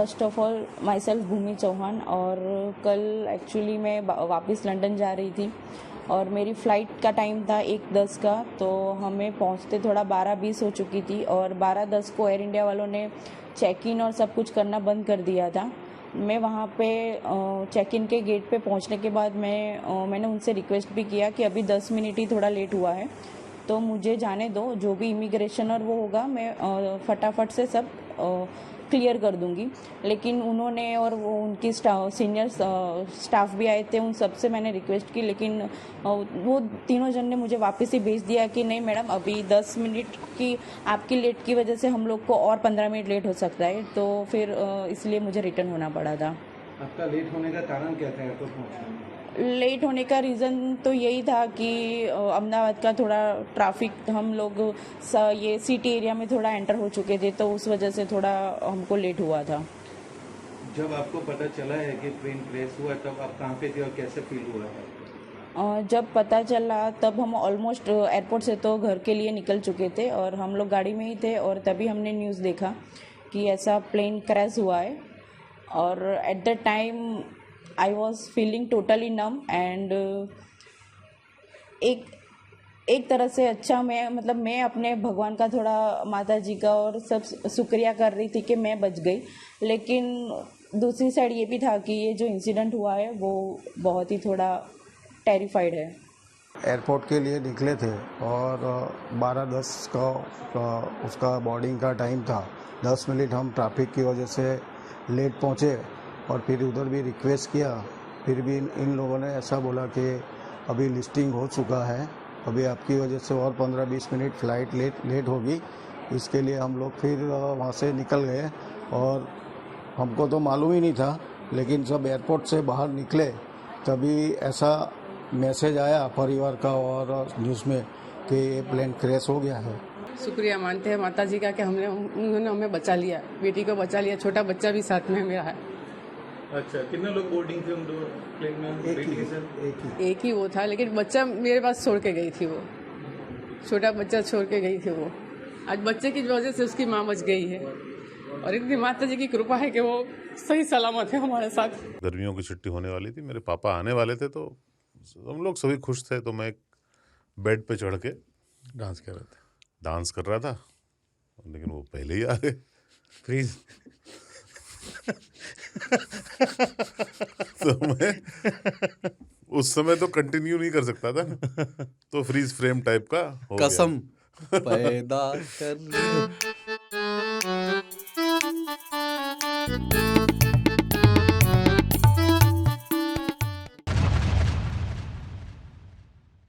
First of all myself Bhumi Chauhan. और कल actually मैं वापस लंदन जा रही थी और मेरी फ़्लाइट का टाइम था 1:10 का, तो हमें पहुंचते थोड़ा 12:20 हो चुकी थी और 12:10 को एयर इंडिया वालों ने चेक इन और सब कुछ करना बंद कर दिया था। मैं वहाँ पे चेक इन के गेट पे पहुँचने के बाद मैंने उनसे रिक्वेस्ट भी किया कि अभी 10 मिनट ही थोड़ा लेट हुआ है तो मुझे जाने दो, जो भी इमिग्रेशन और वो होगा मैं फटाफट से सब क्लियर कर दूंगी। लेकिन उन्होंने और वो उनकी सीनियर स्टाफ भी आए थे, उन सब से मैंने रिक्वेस्ट की, लेकिन वो तीनों जन ने मुझे वापस ही भेज दिया कि नहीं मैडम, अभी 10 मिनट की आपकी लेट की वजह से हम लोग को और 15 मिनट लेट हो सकता है। तो फिर इसलिए मुझे रिटर्न होना पड़ा था। आपका लेट होने का कारण क्या था एयरपोर्ट पहुंचने में? लेट होने का रीज़न तो यही था कि अहमदाबाद का थोड़ा ट्रैफिक, हम लोग ये सिटी एरिया में थोड़ा एंटर हो चुके थे, तो उस वजह से थोड़ा हमको लेट हुआ था। जब आपको पता चला है कि ट्रेन क्रैश हुआ तब आप कहाँ पे थे और कैसे फील हुआ है? जब पता चला तब हम ऑलमोस्ट एयरपोर्ट से तो घर के लिए निकल चुके थे और हम लोग गाड़ी में ही थे और तभी हमने न्यूज़ देखा कि ऐसा प्लेन क्रैश हुआ है। और at the time I was feeling totally num and एक तरह से अच्छा, मैं अपने भगवान का, थोड़ा माता जी का और सब शुक्रिया कर रही थी कि मैं बच गई। लेकिन दूसरी साइड ये भी था कि ये जो इंसिडेंट हुआ है वो बहुत ही थोड़ा टेरिफाइड है। एयरपोर्ट के लिए निकले थे और 12:10 का उसका बोर्डिंग का टाइम था। 10 मिनट हम ट्रैफिक की वजह से लेट पहुँचे और फिर उधर भी रिक्वेस्ट किया, फिर भी इन लोगों ने ऐसा बोला कि अभी लिस्टिंग हो चुका है, अभी आपकी वजह से और 15-20 मिनट फ़्लाइट लेट होगी। इसके लिए हम लोग फिर वहाँ से निकल गए और हमको तो मालूम ही नहीं था, लेकिन जब एयरपोर्ट से बाहर निकले तभी ऐसा मैसेज आया परिवार का और न्यूज़ में कि ये प्लेन क्रैश हो गया है। शुक्रिया मानते हैं माता जी का कि उन्होंने हमें बचा लिया, बेटी को बचा लिया, छोटा बच्चा भी साथ में मेरा है। अच्छा, कितने लोग बोर्डिंग थे उन दो प्लेन में? एक ही वो था, लेकिन बच्चा मेरे पास छोड़ के गई थी, वो छोटा बच्चा छोड़ के गई थी वो। आज बच्चे की वजह से उसकी माँ बच गई है और इतनी माता जी की कृपा है कि वो सही सलामत है हमारे साथ। गर्मियों की छुट्टी होने वाली थी, मेरे पापा आने वाले थे, तो हम लोग सभी खुश थे। तो मैं एक बेड पे चढ़ के डांस कर रहा था, लेकिन वो पहले ही आ गए। फ्रीज तो मैं उस समय तो कंटिन्यू नहीं कर सकता था, तो फ्रीज फ्रेम टाइप का हो कसम गया। पैदा कर